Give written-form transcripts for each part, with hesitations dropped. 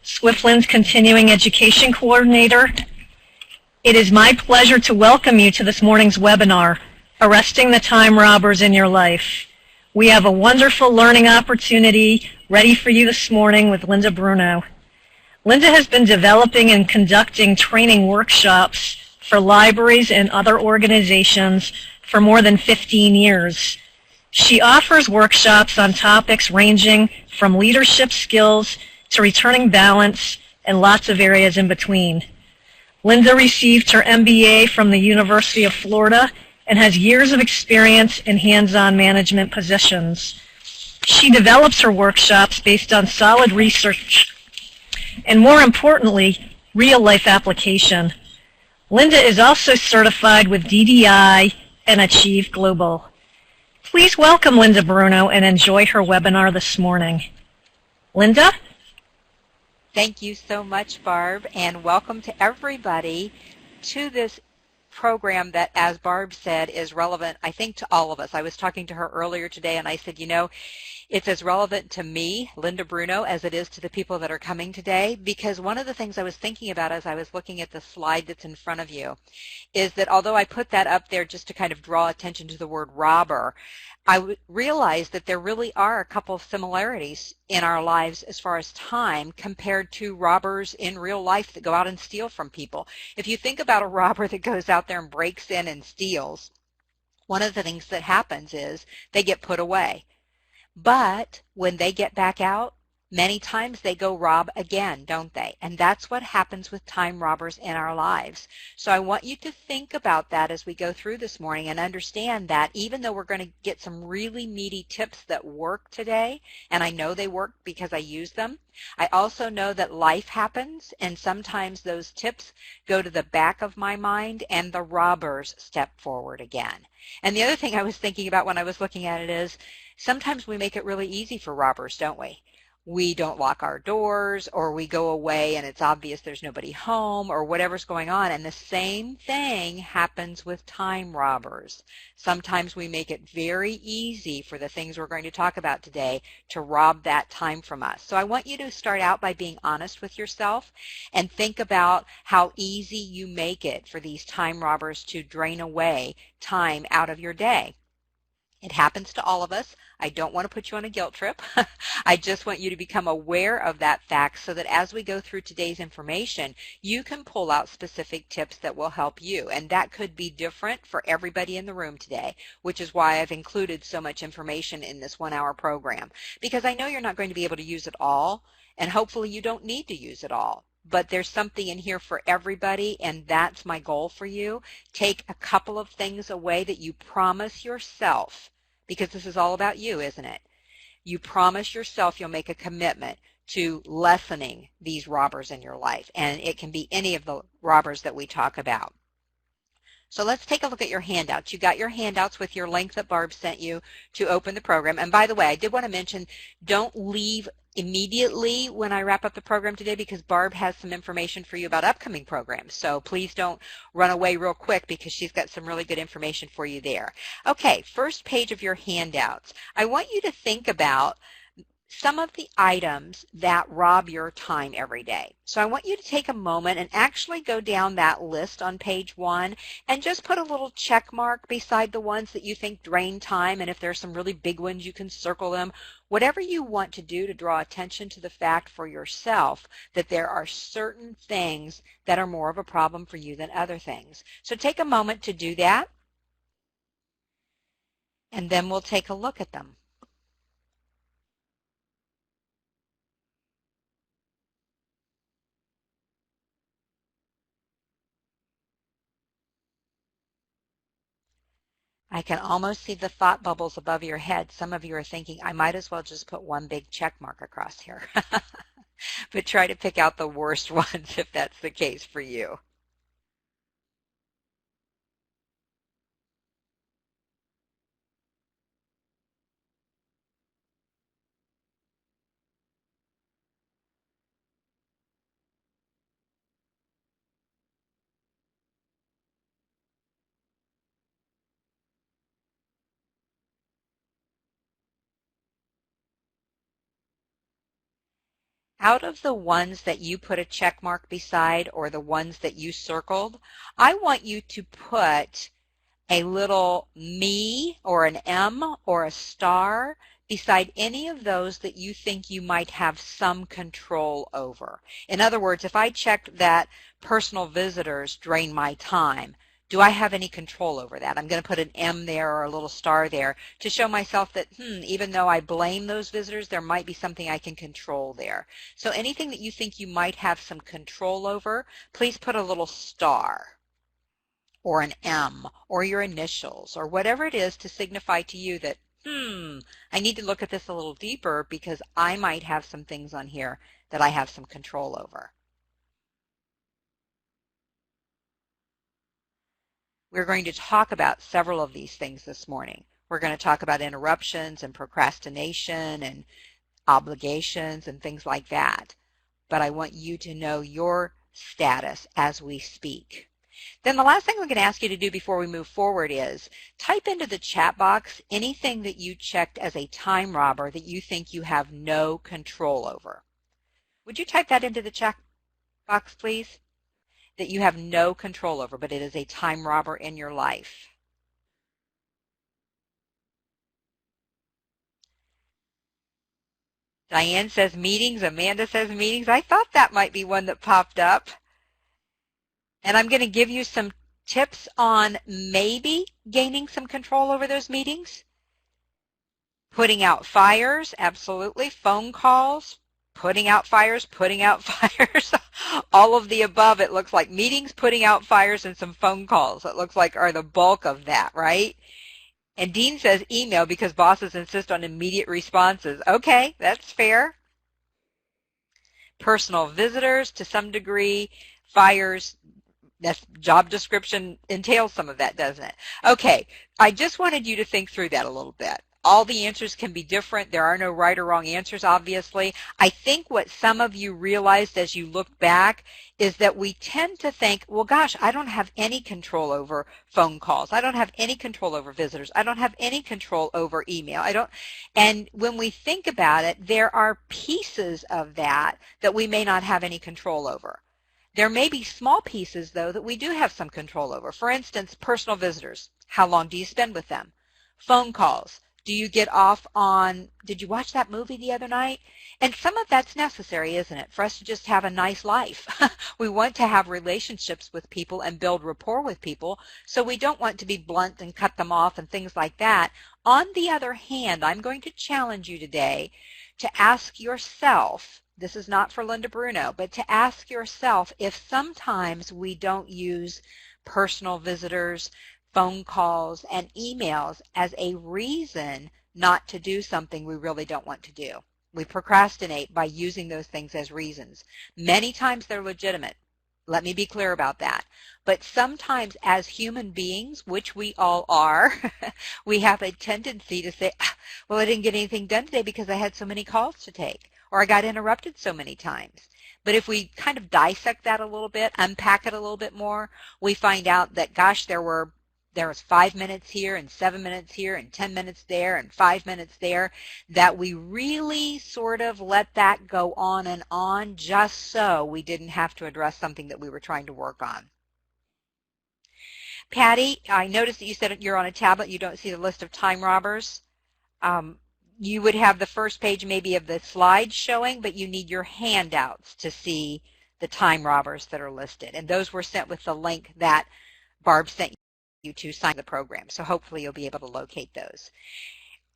Swiftland's Continuing Education Coordinator. It is my pleasure to welcome you to this morning's webinar, Arresting the Time Robbers in Your Life. We have a wonderful learning opportunity ready for you this morning with Linda Bruno. Linda has been developing and conducting training workshops for libraries and other organizations for more than 15 years. She offers workshops on topics ranging from leadership skills to returning balance and lots of areas in between. Linda received her MBA from the University of Florida and has years of experience in hands-on management positions. She develops her workshops based on solid research and, more importantly, real-life application. Linda is also certified with DDI and Achieve Global. Please welcome Linda Bruno and enjoy her webinar this morning. Linda? Thank you so much, Barb, and welcome to everybody to this program that, as Barb said, is relevant, I think, to all of us. I was talking to her earlier today, and I said, you know, it's as relevant to me, Linda Bruno, as it is to the people that are coming today, because one of the things I was thinking about as I was looking at the slide that's in front of you is that although I put that up there just to kind of draw attention to the word robber, I realized that there really are a couple of similarities in our lives as far as time compared to robbers in real life that go out and steal from people. If you think about a robber that goes out there and breaks in and steals, one of the things that happens is they get put away. But when they get back out, many times they go rob again, don't they? And that's what happens with time robbers in our lives. So I want you to think about that as we go through this morning and understand that even though we're going to get some really meaty tips that work today, and I know they work because I use them, I also know that life happens, and sometimes those tips go to the back of my mind and the robbers step forward again. And the other thing I was thinking about when I was looking at it is sometimes we make it really easy for robbers, don't we? We don't lock our doors, or we go away and it's obvious there's nobody home, or whatever's going on. And the same thing happens with time robbers. Sometimes we make it very easy for the things we're going to talk about today to rob that time from us. So I want you to start out by being honest with yourself and think about how easy you make it for these time robbers to drain away time out of your day. It happens to all of us. I don't want to put you on a guilt trip. I just want you to become aware of that fact so that as we go through today's information, you can pull out specific tips that will help you. And that could be different for everybody in the room today, which is why I've included so much information in this 1-hour program. Because I know you're not going to be able to use it all, and hopefully you don't need to use it all. But there's something in here for everybody, and that's my goal for you. Take a couple of things away that you promise yourself, because this is all about you, isn't it? You promise yourself you'll make a commitment to lessening these robbers in your life, and it can be any of the robbers that we talk about. So let's take a look at your handouts. You got your handouts with your link that Barb sent you to open the program. And by the way, I did want to mention, don't leave immediately when I wrap up the program today, because Barb has some information for you about upcoming programs. So please don't run away real quick, because she's got some really good information for you there. Okay, first page of your handouts. I want you to think about some of the items that rob your time every day. So I want you to take a moment and actually go down that list on page 1 and just put a little check mark beside the ones that you think drain time, and if there's some really big ones, you can circle them. Whatever you want to do to draw attention to the fact for yourself that there are certain things that are more of a problem for you than other things. So take a moment to do that, and then we'll take a look at them. I can almost see the thought bubbles above your head. Some of you are thinking, I might as well just put one big check mark across here. But try to pick out the worst ones if that's the case for you. out of the ones that you put a check mark beside or the ones that you circled, I want you to put a little me or an M or a star beside any of those that you think you might have some control over. In other words, if I checked that personal visitors drain my time, do I have any control over that? I'm going to put an M there or a little star there to show myself that, even though I blame those visitors, there might be something I can control there. So anything that you think you might have some control over, please put a little star or an M or your initials or whatever it is to signify to you that, I need to look at this a little deeper because I might have some things on here that I have some control over. We're going to talk about several of these things this morning. We're going to talk about interruptions and procrastination and obligations and things like that. But I want you to know your status as we speak. Then the last thing I'm going to ask you to do before we move forward is type into the chat box anything that you checked as a time robber that you think you have no control over. Would you type that into the chat box, please? That you have no control over, but it is a time robber in your life. Diane says meetings. Amanda says meetings. I thought that might be one that popped up. And I'm going to give you some tips on maybe gaining some control over those meetings. Putting out fires, absolutely. Phone calls, putting out fires, all of the above. It looks like meetings, putting out fires, and some phone calls. It looks like are the bulk of that, right? And Dean says email because bosses insist on immediate responses. Okay, that's fair. Personal visitors to some degree, fires. That job description entails some of that, doesn't it? Okay, I just wanted you to think through that a little bit. All the answers can be different. There are no right or wrong answers, obviously. I think what some of you realized as you look back is that we tend to think, well, gosh, I don't have any control over phone calls. I don't have any control over visitors. I don't have any control over email. And when we think about it, there are pieces of that that we may not have any control over. There may be small pieces, though, that we do have some control over. For instance, personal visitors. How long do you spend with them? Phone calls. Do you get off on, did you watch that movie the other night? And some of that's necessary, isn't it, for us to just have a nice life. We want to have relationships with people and build rapport with people, so we don't want to be blunt and cut them off and things like that. On the other hand, I'm going to challenge you today to ask yourself, this is not for Linda Bruno, but to ask yourself if sometimes we don't use personal visitors, phone calls, and emails as a reason not to do something we really don't want to do. We procrastinate by using those things as reasons. Many times they're legitimate. Let me be clear about that. But sometimes as human beings, which we all are, we have a tendency to say, well, I didn't get anything done today because I had so many calls to take, or I got interrupted so many times. But if we kind of dissect that a little bit, unpack it a little bit more, we find out that, gosh, there was 5 minutes here and 7 minutes here and 10 minutes there and 5 minutes there, that we really sort of let that go on and on just so we didn't have to address something that we were trying to work on. Patty, I noticed that you said you're on a tablet. You don't see the list of time robbers. You would have the first page maybe of the slides showing, but you need your handouts to see the time robbers that are listed. And those were sent with the link that Barb sent you to sign the program. So hopefully you'll be able to locate those.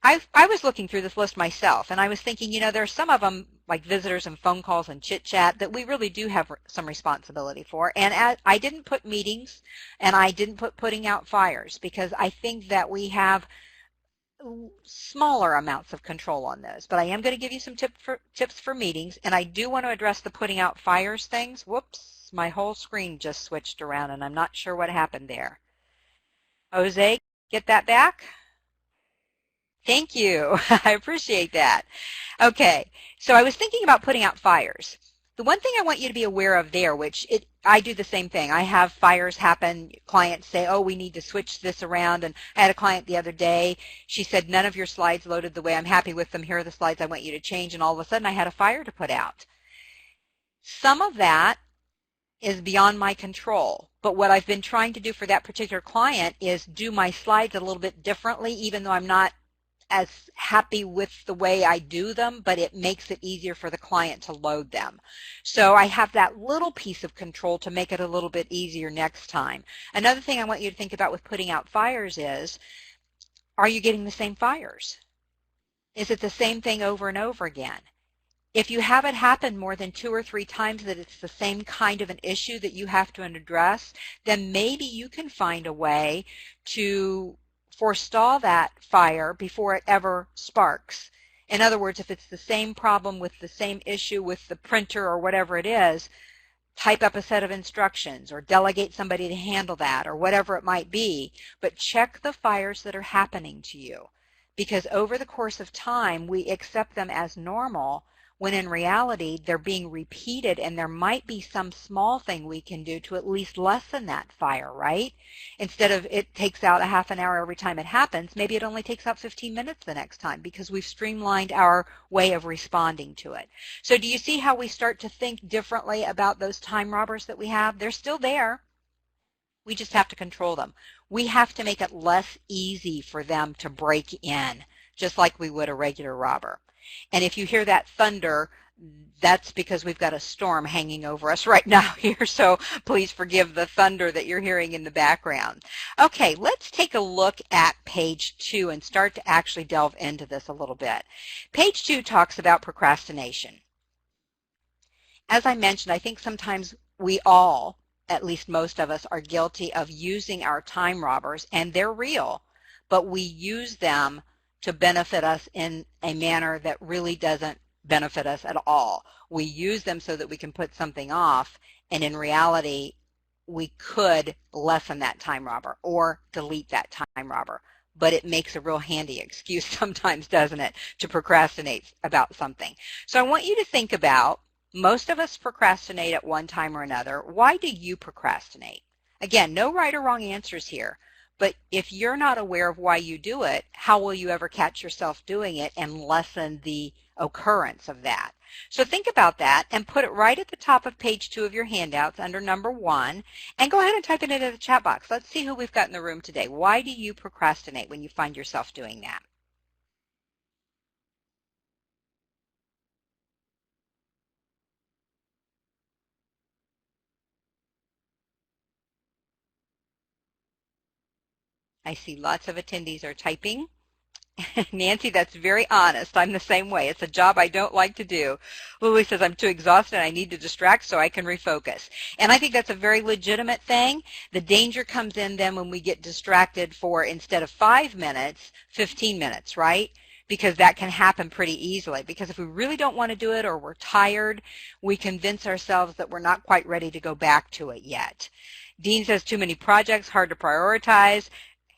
I was looking through this list myself, and I was thinking, there are some of them, like visitors and phone calls and chit-chat, that we really do have some responsibility for. And I didn't put meetings, and I didn't put putting out fires, because I think that we have smaller amounts of control on those. But I am going to give you some tips for meetings, and I do want to address the putting out fires things. Whoops, my whole screen just switched around, and I'm not sure what happened there. Jose, get that back? Thank you. I appreciate that. Okay, so I was thinking about putting out fires. The one thing I want you to be aware of there, I do the same thing. I have fires happen. Clients say, oh, we need to switch this around. And I had a client the other day. She said, none of your slides loaded the way I'm happy with them. Here are the slides I want you to change. And all of a sudden I had a fire to put out. Some of that is beyond my control, but what I've been trying to do for that particular client is do my slides a little bit differently, even though I'm not as happy with the way I do them, but it makes it easier for the client to load them. So I have that little piece of control to make it a little bit easier next time. Another thing I want you to think about with putting out fires is, are you getting the same fires? Is it the same thing over and over again? If you have it happen more than 2 or 3 times that it's the same kind of an issue that you have to address, then maybe you can find a way to forestall that fire before it ever sparks. In other words, if it's the same problem with the same issue with the printer or whatever it is, type up a set of instructions or delegate somebody to handle that or whatever it might be, but check the fires that are happening to you, because over the course of time we accept them as normal when in reality they're being repeated, and there might be some small thing we can do to at least lessen that fire, right? Instead of it takes out a half an hour every time it happens, maybe it only takes out 15 minutes the next time because we've streamlined our way of responding to it. So do you see how we start to think differently about those time robbers that we have? They're still there. We just have to control them. We have to make it less easy for them to break in, just like we would a regular robber. And if you hear that thunder, that's because we've got a storm hanging over us right now here, so please forgive the thunder that you're hearing in the background. Okay, let's take a look at page 2 and start to actually delve into this a little bit. Page 2 talks about procrastination. As I mentioned, I think sometimes we all, at least most of us, are guilty of using our time robbers, and they're real, but we use them to benefit us in a manner that really doesn't benefit us at all. We use them so that we can put something off, and in reality, we could lessen that time robber or delete that time robber. But it makes a real handy excuse sometimes, doesn't it, to procrastinate about something. So I want you to think about, most of us procrastinate at one time or another. Why do you procrastinate? Again, no right or wrong answers here. But if you're not aware of why you do it, how will you ever catch yourself doing it and lessen the occurrence of that? So think about that and put it right at the top of page 2 of your handouts under number 1, and go ahead and type it into the chat box. Let's see who we've got in the room today. Why do you procrastinate when you find yourself doing that? I see lots of attendees are typing. Nancy, that's very honest. I'm the same way. It's a job I don't like to do. Lily says, I'm too exhausted. I need to distract so I can refocus. And I think that's a very legitimate thing. The danger comes in then when we get distracted for, instead of 5 minutes, 15 minutes, right? Because that can happen pretty easily. Because if we really don't want to do it or we're tired, we convince ourselves that we're not quite ready to go back to it yet. Dean says, too many projects, hard to prioritize.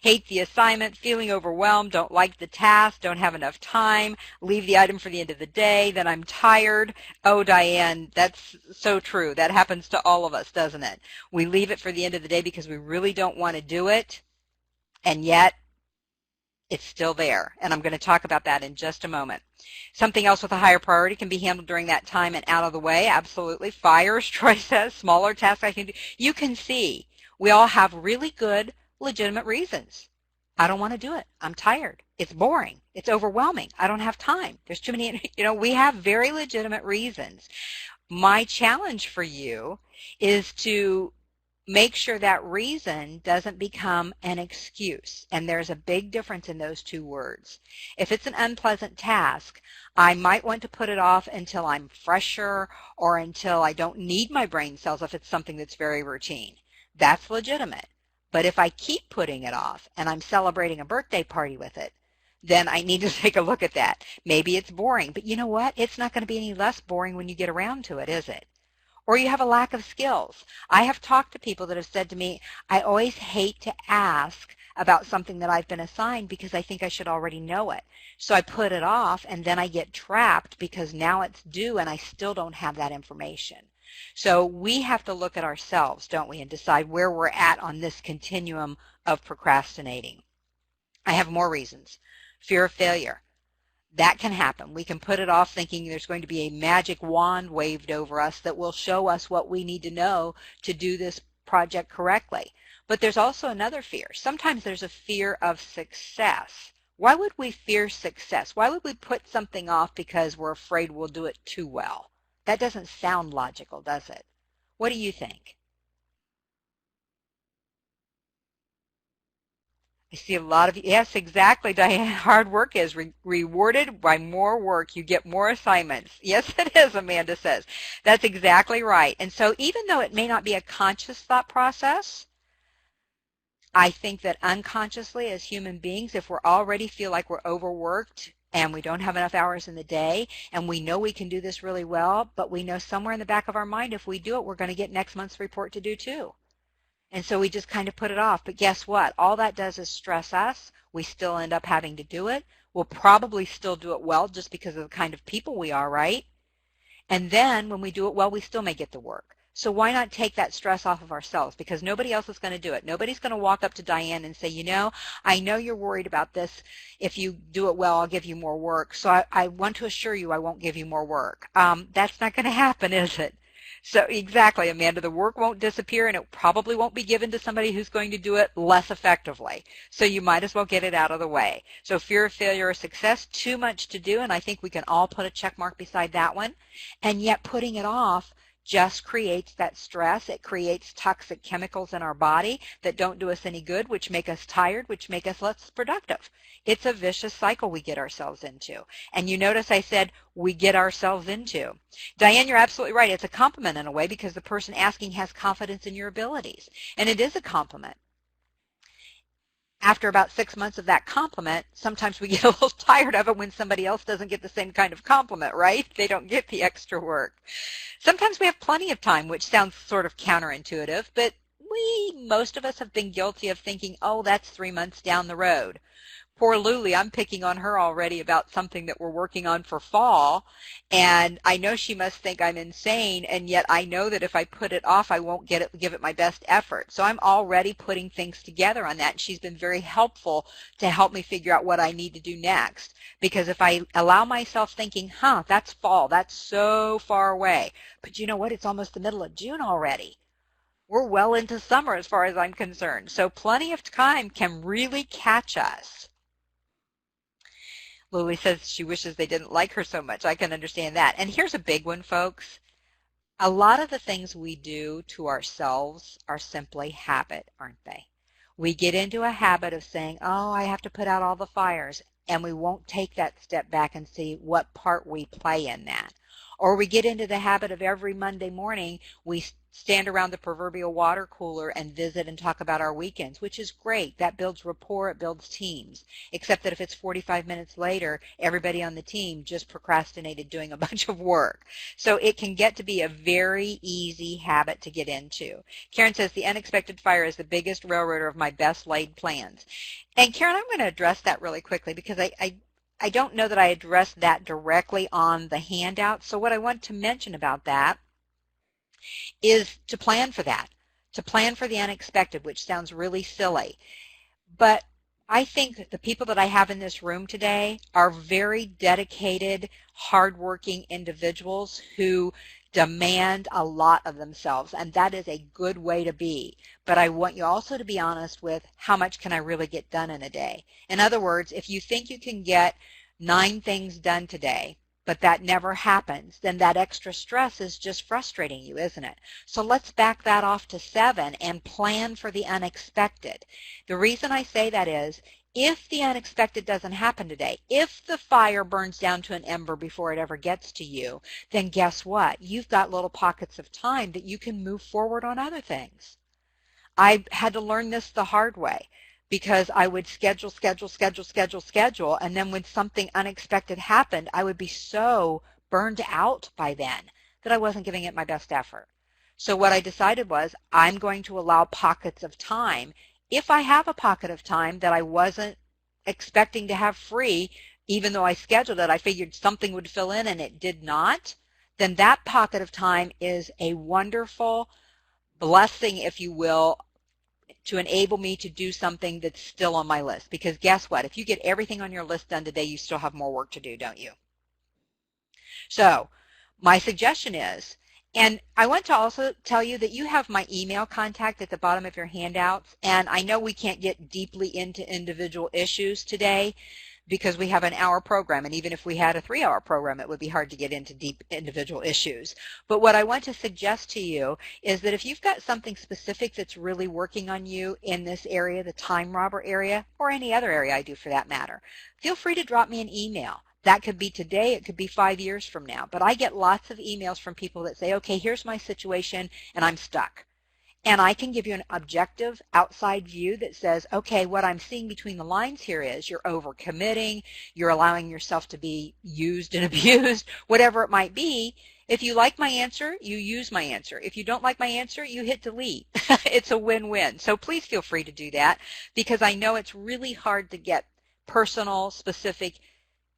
Hate the assignment, feeling overwhelmed, don't like the task, don't have enough time, leave the item for the end of the day, then I'm tired. Oh, Diane, that's so true. That happens to all of us, doesn't it? We leave it for the end of the day because we really don't want to do it, and yet it's still there. And I'm going to talk about that in just a moment. Something else with a higher priority can be handled during that time and out of the way. Absolutely. Fires, Troy says, smaller tasks I can do. You can see we all have really good legitimate reasons. I don't want to do it. I'm tired. It's boring. It's overwhelming. I don't have time. There's too many, we have very legitimate reasons. My challenge for you is to make sure that reason doesn't become an excuse. And there's a big difference in those two words. If it's an unpleasant task, I might want to put it off until I'm fresher or until I don't need my brain cells if it's something that's very routine. That's legitimate. But if I keep putting it off and I'm celebrating a birthday party with it, then I need to take a look at that. Maybe it's boring, but you know what? It's not going to be any less boring when you get around to it, is it? Or you have a lack of skills. I have talked to people that have said to me, I always hate to ask about something that I've been assigned because I think I should already know it. So I put it off and then I get trapped because now it's due and I still don't have that information. So we have to look at ourselves, don't we, and decide where we're at on this continuum of procrastinating. I have more reasons. Fear of failure. That can happen. We can put it off thinking there's going to be a magic wand waved over us that will show us what we need to know to do this project correctly. But there's also another fear. Sometimes there's a fear of success. Why would we fear success? Why would we put something off because we're afraid we'll do it too well? That doesn't sound logical, does it? What do you think? I see a lot of, yes, exactly, Diane. Hard work is rewarded by more work. You get more assignments. Yes, it is, Amanda says. That's exactly right. And so even though it may not be a conscious thought process, I think that unconsciously as human beings, if we already feel like we're overworked and we don't have enough hours in the day and we know we can do this really well, but we know somewhere in the back of our mind if we do it, we're going to get next month's report to do too. And so we just kind of put it off. But guess what? All that does is stress us. We still end up having to do it. We'll probably still do it well just because of the kind of people we are, right? And then when we do it well, we still may get the work. So why not take that stress off of ourselves? Because nobody else is going to do it. Nobody's going to walk up to Diane and say, you know, I know you're worried about this. If you do it well, I'll give you more work. So I want to assure you I won't give you more work. That's not going to happen, is it? So exactly, Amanda, the work won't disappear and it probably won't be given to somebody who's going to do it less effectively. So you might as well get it out of the way. So fear of failure or success, too much to do, and I think we can all put a check mark beside that one. And yet putting it off just creates that stress. It creates toxic chemicals in our body that don't do us any good, which make us tired, which make us less productive. It's a vicious cycle we get ourselves into. And you notice I said we get ourselves into. Diane, you're absolutely right. It's a compliment in a way because the person asking has confidence in your abilities. And it is a compliment. After about 6 months of that compliment, sometimes we get a little tired of it when somebody else doesn't get the same kind of compliment, right? They don't get the extra work. Sometimes we have plenty of time, which sounds sort of counterintuitive, but most of us have been guilty of thinking, oh, that's 3 months down the road. Poor Luli, I'm picking on her already about something that we're working on for fall, and I know she must think I'm insane, and yet I know that if I put it off, I won't give it my best effort. So I'm already putting things together on that, and she's been very helpful to help me figure out what I need to do next. Because if I allow myself thinking, that's fall, that's so far away, but you know what, it's almost the middle of June already. We're well into summer as far as I'm concerned, so plenty of time can really catch us. Lily says she wishes they didn't like her so much. I can understand that. And here's a big one, folks. A lot of the things we do to ourselves are simply habit, aren't they? We get into a habit of saying, oh, I have to put out all the fires, and we won't take that step back and see what part we play in that. Or we get into the habit of every Monday morning we stand around the proverbial water cooler and visit and talk about our weekends, which is great. That builds rapport, it builds teams. Except that if it's 45 minutes later, everybody on the team just procrastinated doing a bunch of work. So it can get to be a very easy habit to get into. Karen says, the unexpected fire is the biggest railroader of my best laid plans. And Karen, I'm going to address that really quickly because I don't know that I addressed that directly on the handout. So what I want to mention about that is to plan for that, to plan for the unexpected, which sounds really silly. But I think the people that I have in this room today are very dedicated, hardworking individuals who demand a lot of themselves, and that is a good way to be. But I want you also to be honest with how much can I really get done in a day. In other words, if you think you can get 9 things done today, but that never happens, then that extra stress is just frustrating you, isn't it? So let's back that off to 7 and plan for the unexpected. The reason I say that is, if the unexpected doesn't happen today, if the fire burns down to an ember before it ever gets to you, then guess what? You've got little pockets of time that you can move forward on other things. I had to learn this the hard way, because I would schedule, and then when something unexpected happened, I would be so burned out by then that I wasn't giving it my best effort. So what I decided was I'm going to allow pockets of time. If I have a pocket of time that I wasn't expecting to have free, even though I scheduled it, I figured something would fill in and it did not, then that pocket of time is a wonderful blessing, if you will, to enable me to do something that's still on my list. Because guess what? If you get everything on your list done today, you still have more work to do, don't you? So my suggestion is, and I want to also tell you that you have my email contact at the bottom of your handouts, and I know we can't get deeply into individual issues today because we have an hour program, and even if we had a 3-hour program, it would be hard to get into deep individual issues. But what I want to suggest to you is that if you've got something specific that's really working on you in this area, the time robber area, or any other area I do for that matter, feel free to drop me an email. That could be today, it could be 5 years from now, but I get lots of emails from people that say, okay, here's my situation and I'm stuck. And I can give you an objective outside view that says, okay, what I'm seeing between the lines here is you're overcommitting, you're allowing yourself to be used and abused, whatever it might be. If you like my answer, you use my answer. If you don't like my answer, you hit delete. It's a win-win. So please feel free to do that because I know it's really hard to get personal, specific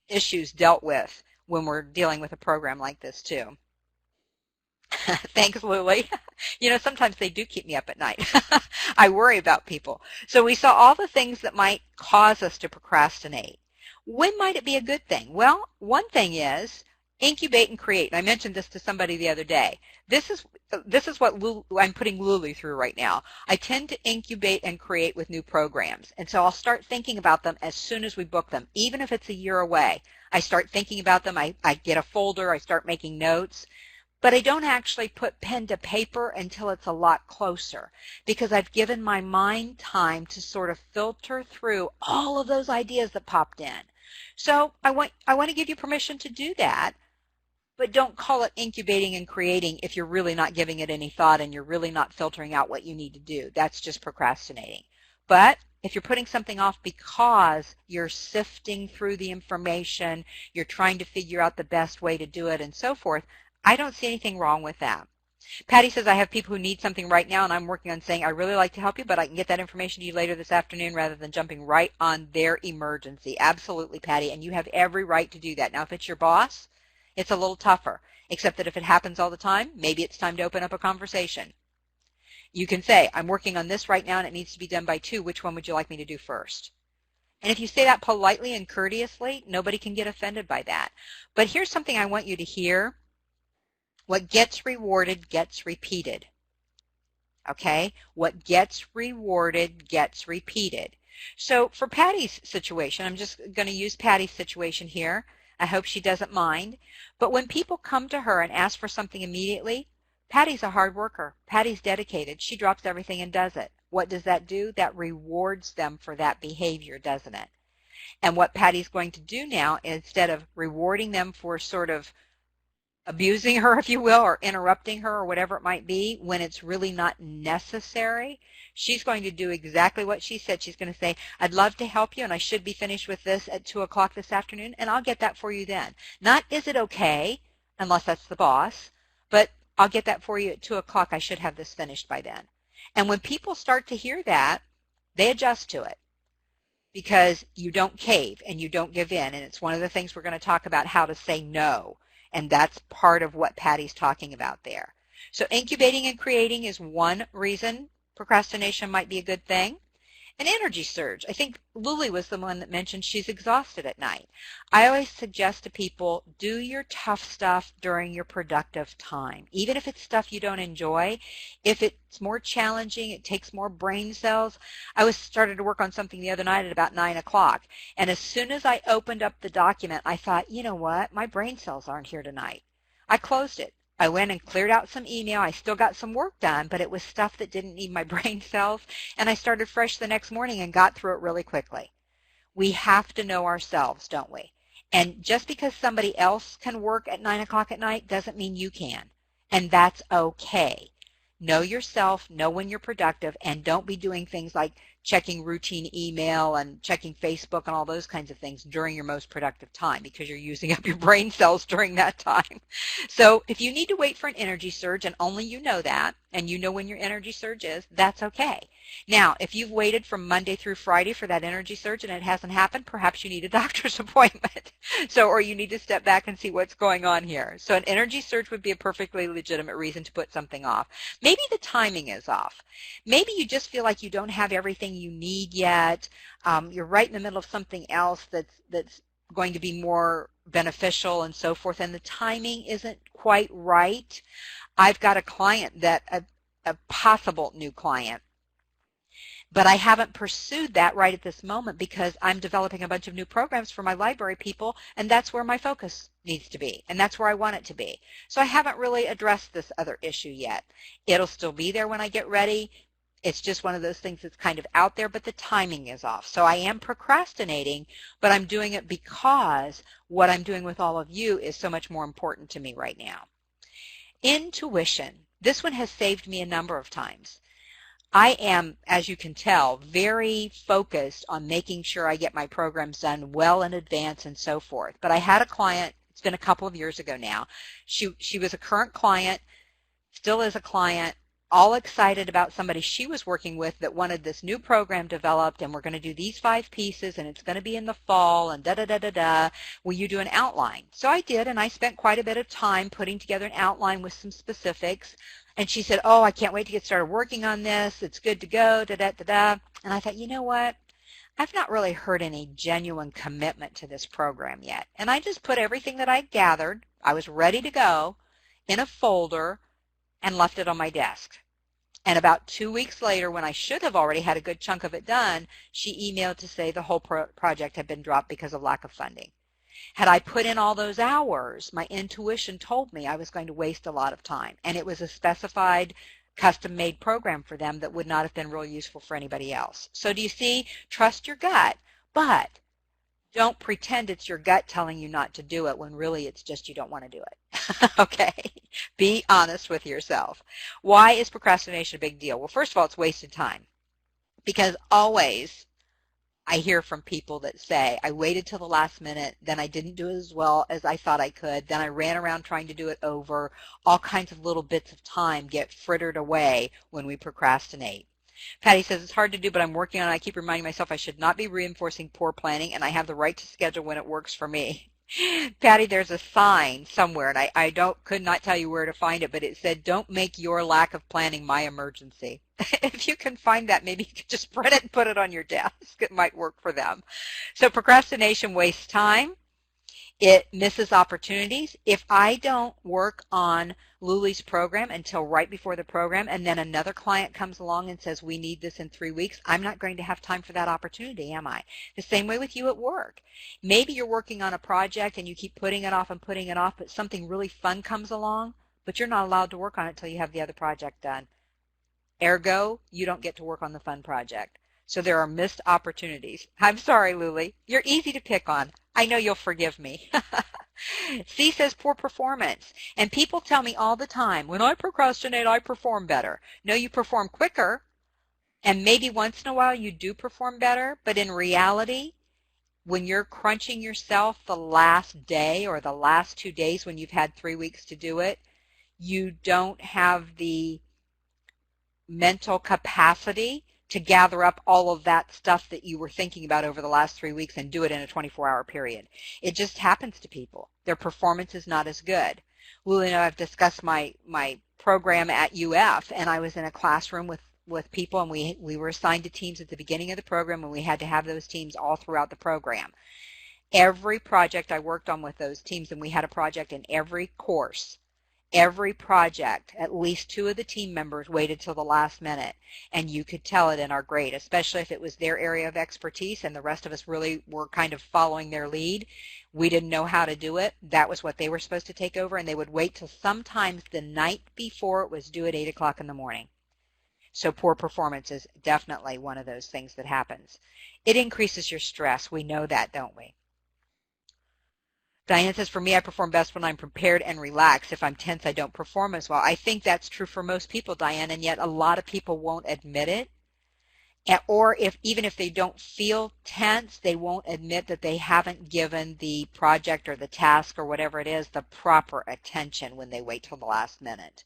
issues dealt with when we're dealing with a program like this too. Thanks, Lily. You know, sometimes they do keep me up at night. I worry about people. So we saw all the things that might cause us to procrastinate. When might it be a good thing? Well, one thing is incubate and create. And I mentioned this to somebody the other day. This is what I'm putting Lulu through right now. I tend to incubate and create with new programs. And so I'll start thinking about them as soon as we book them, even if it's a year away. I start thinking about them. I get a folder. I start making notes. But I don't actually put pen to paper until it's a lot closer because I've given my mind time to sort of filter through all of those ideas that popped in. So I want to give you permission to do that, but don't call it incubating and creating if you're really not giving it any thought and you're really not filtering out what you need to do. That's just procrastinating. But if you're putting something off because you're sifting through the information, you're trying to figure out the best way to do it and so forth, I don't see anything wrong with that. Patty says, I have people who need something right now, and I'm working on saying, I really like to help you, but I can get that information to you later this afternoon rather than jumping right on their emergency. Absolutely, Patty, and you have every right to do that. Now, if it's your boss, it's a little tougher, except that if it happens all the time, maybe it's time to open up a conversation. You can say, I'm working on this right now, and it needs to be done by 2. Which one would you like me to do first? And if you say that politely and courteously, nobody can get offended by that. But here's something I want you to hear. What gets rewarded gets repeated. Okay? What gets rewarded gets repeated. So for Patty's situation, I'm just going to use Patty's situation here. I hope she doesn't mind. But when people come to her and ask for something immediately, Patty's a hard worker. Patty's dedicated. She drops everything and does it. What does that do? That rewards them for that behavior, doesn't it? And what Patty's going to do now, instead of rewarding them for sort of abusing her, if you will, or interrupting her or whatever it might be when it's really not necessary, she's going to do exactly what she said. She's going to say, I'd love to help you and I should be finished with this at 2 o'clock this afternoon and I'll get that for you then. Not is it okay, unless that's the boss, but I'll get that for you at 2 o'clock. I should have this finished by then. And when people start to hear that, they adjust to it because you don't cave and you don't give in. And it's one of the things we're going to talk about, how to say no. And that's part of what Patty's talking about there. So incubating and creating is one reason procrastination might be a good thing. An energy surge. I think Lily was the one that mentioned she's exhausted at night. I always suggest to people, do your tough stuff during your productive time. Even if it's stuff you don't enjoy, if it's more challenging, it takes more brain cells. I started to work on something the other night at about 9 o'clock. And as soon as I opened up the document, I thought, you know what? My brain cells aren't here tonight. I closed it. I went and cleared out some email. I still got some work done, but it was stuff that didn't need my brain cells. And I started fresh the next morning and got through it really quickly. We have to know ourselves, don't we? And just because somebody else can work at 9 o'clock at night doesn't mean you can. And that's okay. Know yourself, know when you're productive, and don't be doing things like checking routine email and checking Facebook and all those kinds of things during your most productive time because you're using up your brain cells during that time. So if you need to wait for an energy surge and only you know that, and you know when your energy surge is, that's okay. Now, if you've waited from Monday through Friday for that energy surge and it hasn't happened, perhaps you need a doctor's appointment. Or you need to step back and see what's going on here. So an energy surge would be a perfectly legitimate reason to put something off. Maybe the timing is off. Maybe you just feel like you don't have everything you need yet. You're right in the middle of something else that's going to be more beneficial and so forth, and the timing isn't quite right. I've got a client a possible new client, but I haven't pursued that right at this moment because I'm developing a bunch of new programs for my library people, and that's where my focus needs to be, and that's where I want it to be. So I haven't really addressed this other issue yet. It'll still be there when I get ready. It's just one of those things that's kind of out there, but the timing is off. So I am procrastinating, but I'm doing it because what I'm doing with all of you is so much more important to me right now. Intuition. This one has saved me a number of times. I am, as you can tell, very focused on making sure I get my programs done well in advance and so forth. But I had a client, it's been a couple of years ago now. She was a current client, still is a client, all excited about somebody she was working with that wanted this new program developed, and we're going to do these 5 pieces, and it's going to be in the fall, and da-da-da-da-da. Will you do an outline? So I did, and I spent quite a bit of time putting together an outline with some specifics. And she said, oh, I can't wait to get started working on this. It's good to go, da-da-da-da. And I thought, you know what? I've not really heard any genuine commitment to this program yet. And I just put everything that I gathered, I was ready to go, in a folder, and left it on my desk. And about 2 weeks later, when I should have already had a good chunk of it done, she emailed to say the whole project had been dropped because of lack of funding. Had I put in all those hours, my intuition told me I was going to waste a lot of time. And it was a specified, custom-made program for them that would not have been real useful for anybody else. So do you see? Trust your gut, but don't pretend it's your gut telling you not to do it when really it's just you don't want to do it. Okay? Be honest with yourself. Why is procrastination a big deal? Well, first of all, it's wasted time. Because always I hear from people that say, I waited till the last minute, then I didn't do it as well as I thought I could, then I ran around trying to do it over. All kinds of little bits of time get frittered away when we procrastinate. Patty says, it's hard to do, but I'm working on it. I keep reminding myself I should not be reinforcing poor planning, and I have the right to schedule when it works for me. Patty, there's a sign somewhere, and I could not tell you where to find it, but it said, don't make your lack of planning my emergency. If you can find that, maybe you could just print it and put it on your desk. It might work for them. So procrastination wastes time. It misses opportunities. If I don't work on Luli's program until right before the program, and then another client comes along and says, we need this in 3 weeks, I'm not going to have time for that opportunity, am I? The same way with you at work. Maybe you're working on a project and you keep putting it off and putting it off, but something really fun comes along, but you're not allowed to work on it until you have the other project done. Ergo, you don't get to work on the fun project. So there are missed opportunities. I'm sorry, Luli. You're easy to pick on. I know you'll forgive me. C says poor performance. And people tell me all the time, when I procrastinate, I perform better. No, you perform quicker. And maybe once in a while you do perform better. But in reality, when you're crunching yourself the last day or the last 2 days when you've had 3 weeks to do it, you don't have the mental capacity to gather up all of that stuff that you were thinking about over the last 3 weeks and do it in a 24-hour period. It just happens to people. Their performance is not as good. Luli and I have discussed my program at UF, and I was in a classroom with people, and we were assigned to teams at the beginning of the program, and we had to have those teams all throughout the program. Every project I worked on with those teams, and we had a project in every course, every project, at least 2 of the team members waited till the last minute, and you could tell it in our grade, especially if it was their area of expertise and the rest of us really were kind of following their lead. We didn't know how to do it. That was what they were supposed to take over, and they would wait till sometimes the night before it was due at 8 o'clock in the morning. So poor performance is definitely one of those things that happens. It increases your stress. We know that, don't we? Diane says, for me, I perform best when I'm prepared and relaxed. If I'm tense, I don't perform as well. I think that's true for most people, Diane, and yet a lot of people won't admit it. Or even if they don't feel tense, they won't admit that they haven't given the project or the task or whatever it is the proper attention when they wait till the last minute.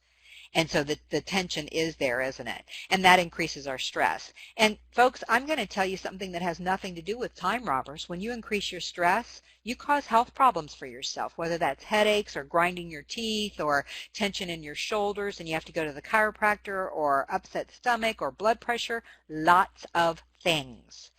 And so the tension is there, isn't it? And that increases our stress. And folks, I'm going to tell you something that has nothing to do with time robbers. When you increase your stress, you cause health problems for yourself, whether that's headaches or grinding your teeth or tension in your shoulders and you have to go to the chiropractor, or upset stomach or blood pressure, lots of things.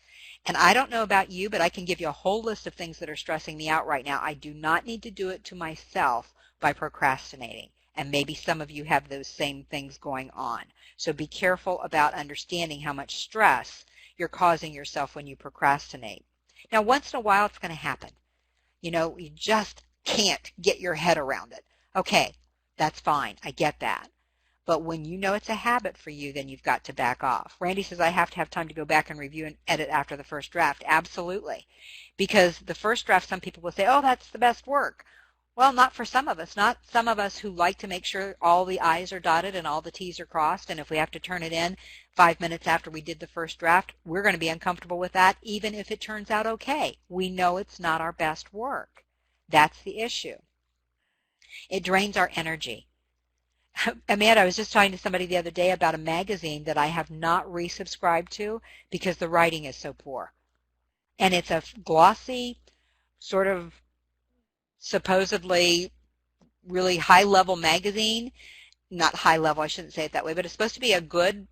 And I don't know about you, but I can give you a whole list of things that are stressing me out right now. I do not need to do it to myself by procrastinating. And maybe some of you have those same things going on. So be careful about understanding how much stress you're causing yourself when you procrastinate. Now, once in a while, it's going to happen. You know, you just can't get your head around it. Okay, that's fine. I get that. But when you know it's a habit for you, then you've got to back off. Randy says, I have to have time to go back and review and edit after the first draft. Absolutely. Because the first draft, some people will say, oh, that's the best work. Well, not for some of us. Not some of us who like to make sure all the I's are dotted and all the T's are crossed. And if we have to turn it in 5 minutes after we did the first draft, we're going to be uncomfortable with that, even if it turns out okay. We know it's not our best work. That's the issue. It drains our energy. Amanda, I was just talking to somebody the other day about a magazine that I have not resubscribed to because the writing is so poor. And it's a glossy, sort of supposedly really high-level magazine. Not high-level, I shouldn't say it that way, but it's supposed to be a good,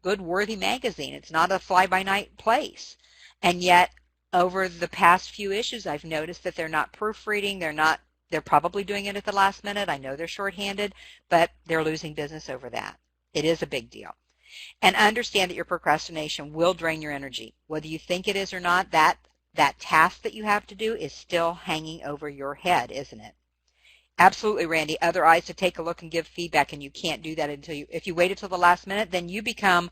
good worthy magazine. It's not a fly-by-night place. And yet, over the past few issues, I've noticed that they're not proofreading. They're probably doing it at the last minute. I know they're shorthanded, but they're losing business over that. It is a big deal. And understand that your procrastination will drain your energy. Whether you think it is or not, that task that you have to do is still hanging over your head, isn't it? Absolutely, Randy. Other eyes to take a look and give feedback, and you can't do that if you wait until the last minute, then you become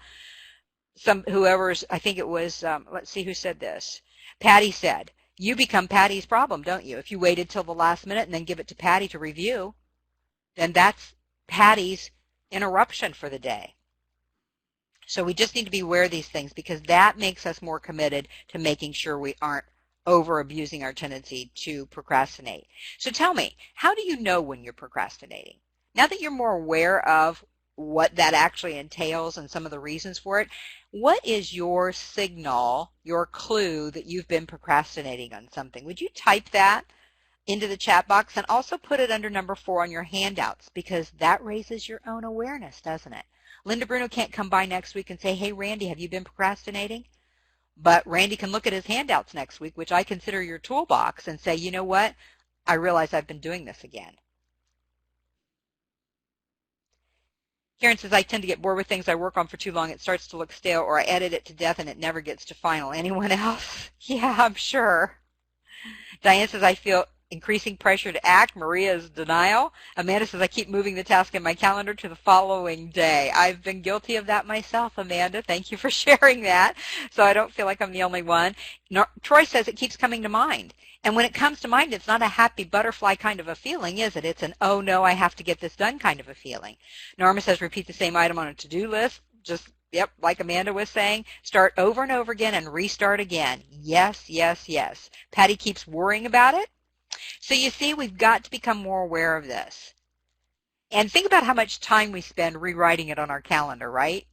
I think it was, let's see who said this. Patty said, you become Patty's problem, don't you? If you waited till the last minute and then give it to Patty to review, then that's Patty's interruption for the day. So we just need to be aware of these things because that makes us more committed to making sure we aren't over abusing our tendency to procrastinate. So tell me, how do you know when you're procrastinating? Now that you're more aware of what that actually entails and some of the reasons for it, what is your signal, your clue that you've been procrastinating on something? Would you type that into the chat box and also put it under number 4 on your handouts, because that raises your own awareness, doesn't it? Linda Bruno can't come by next week and say, hey, Randy, have you been procrastinating? But Randy can look at his handouts next week, which I consider your toolbox, and say, you know what? I realize I've been doing this again. Karen says, I tend to get bored with things I work on for too long. It starts to look stale, or I edit it to death and it never gets to final. Anyone else? Yeah, I'm sure. Diane says, I feel increasing pressure to act. Maria's denial. Amanda says, I keep moving the task in my calendar to the following day. I've been guilty of that myself, Amanda. Thank you for sharing that. So I don't feel like I'm the only one. Troy says it keeps coming to mind. And when it comes to mind, it's not a happy butterfly kind of a feeling, is it? It's an, oh no, I have to get this done kind of a feeling. Norma says, repeat the same item on a to-do list. Just, yep, like Amanda was saying, start over and over again and restart again. Yes, yes, yes. Patty keeps worrying about it. So you see, we've got to become more aware of this. And think about how much time we spend rewriting it on our calendar, right?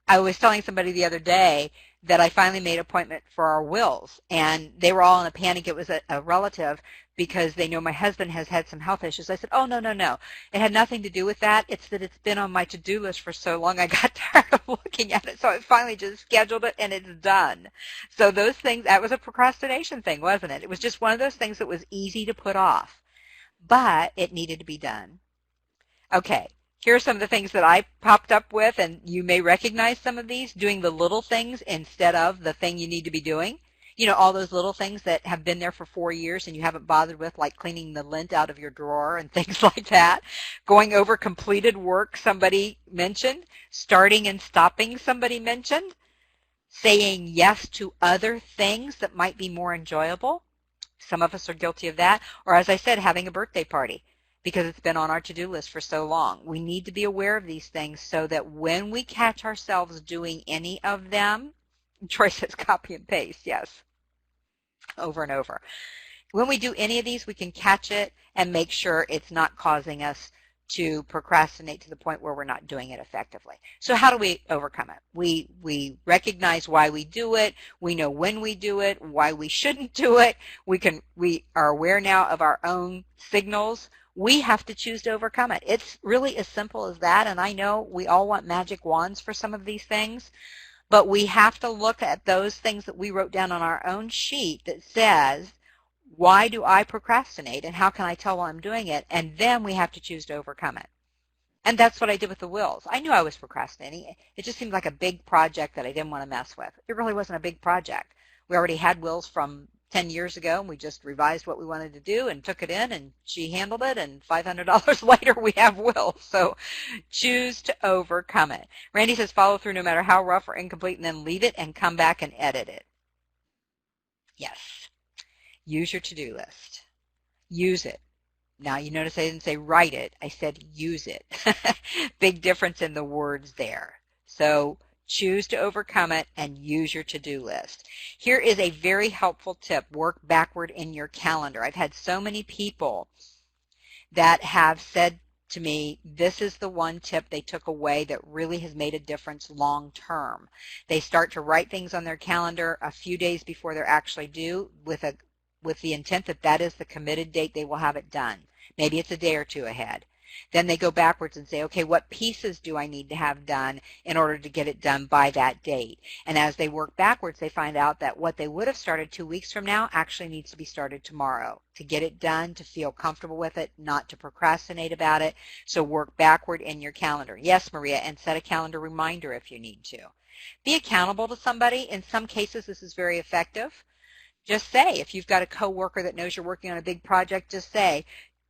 I was telling somebody the other day that I finally made an appointment for our wills, and they were all in a panic. It was a relative, because they know my husband has had some health issues. I said, oh, no, no, no. It had nothing to do with that. It's that it's been on my to-do list for so long, I got tired of looking at it, so I finally just scheduled it, and it's done. So those things, that was a procrastination thing, wasn't it? It was just one of those things that was easy to put off, but it needed to be done. Okay. Here are some of the things that I popped up with, and you may recognize some of these. Doing the little things instead of the thing you need to be doing. You know, all those little things that have been there for 4 years and you haven't bothered with, like cleaning the lint out of your drawer and things like that. Going over completed work, somebody mentioned. Starting and stopping, somebody mentioned. Saying yes to other things that might be more enjoyable. Some of us are guilty of that. Or, as I said, having a birthday party, because it's been on our to-do list for so long. We need to be aware of these things so that when we catch ourselves doing any of them, Troy says copy and paste, yes, over and over. When we do any of these, we can catch it and make sure it's not causing us to procrastinate to the point where we're not doing it effectively. So how do we overcome it? We recognize why we do it. We know when we do it, why we shouldn't do it. We are aware now of our own signals. We have to choose to overcome it. It's really as simple as that, and I know we all want magic wands for some of these things, but we have to look at those things that we wrote down on our own sheet that says, why do I procrastinate and how can I tell while I'm doing it? And then we have to choose to overcome it. And that's what I did with the wills. I knew I was procrastinating. It just seemed like a big project that I didn't want to mess with. It really wasn't a big project. We already had wills from 10 years ago, and we just revised what we wanted to do and took it in, and she handled it, and $500 later we have wills. So choose to overcome it. Randy says follow through no matter how rough or incomplete, and then leave it and come back and edit it. Yes. Use your to-do list. Use it. Now, you notice I didn't say write it. I said use it. Big difference in the words there. So choose to overcome it and use your to-do list. Here is a very helpful tip. Work backward in your calendar. I've had so many people that have said to me, this is the one tip they took away that really has made a difference long term. They start to write things on their calendar a few days before they're actually due with the intent that that is the committed date they will have it done. Maybe it's a day or two ahead. Then they go backwards and say, okay, what pieces do I need to have done in order to get it done by that date? And as they work backwards, they find out that what they would have started 2 weeks from now actually needs to be started tomorrow to get it done, to feel comfortable with it, not to procrastinate about it. So work backward in your calendar. Yes, Maria, and set a calendar reminder if you need to. Be accountable to somebody. In some cases, this is very effective. Just say, if you've got a coworker that knows you're working on a big project, just say,